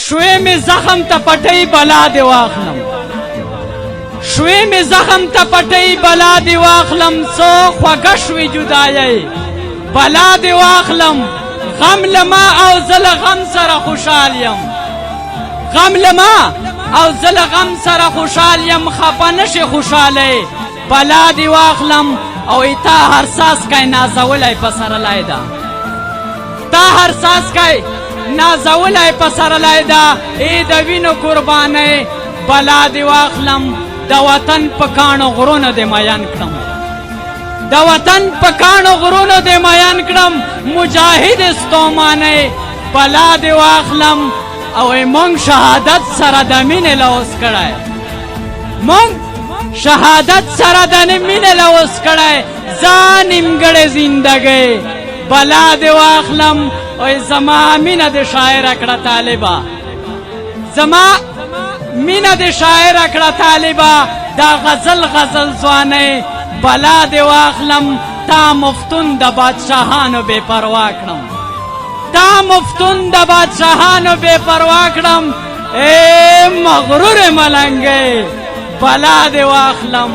شوی می زخم تا پټی بلا دی واخلم شوی می زخم تا پټی بلا دی واخلم سو خوږه شوی جدایي بلا دی واخلم غم لما او زل غم سره خوشحال یم غم لما او زل غم سره خوشحال یم خپه نشي خوشحالی بلا دی واخلم او ایتا هر ساس کای نازولی په سرلی ده تا هر ساس کای نازولی په سرلی ده ای د وینو قربانی بلا دی واخلم د وطن په کاڼو غرونو دې میان کړم د وطن په کاڼو غرونو دې میان کړم مجاهد ستومانی بلا دی واخلم او مونږ شهادت سره د مینې لوس کړی مونږ شهادت سره د مینې لوس کړی زه نیمګړې زندګۍ بلا دې واخلم او زما مینه دې شاعره کړه طالبه زما مینه دې شاعره کړه طالبه دا غزل ځوانۍ بلا دې واخلم تا مفتون د بادشاهانو بې پروا کړم تا مفتون د بادشاهانو بے پروا کړم اے مغرور ملنګې بلا دې واخلم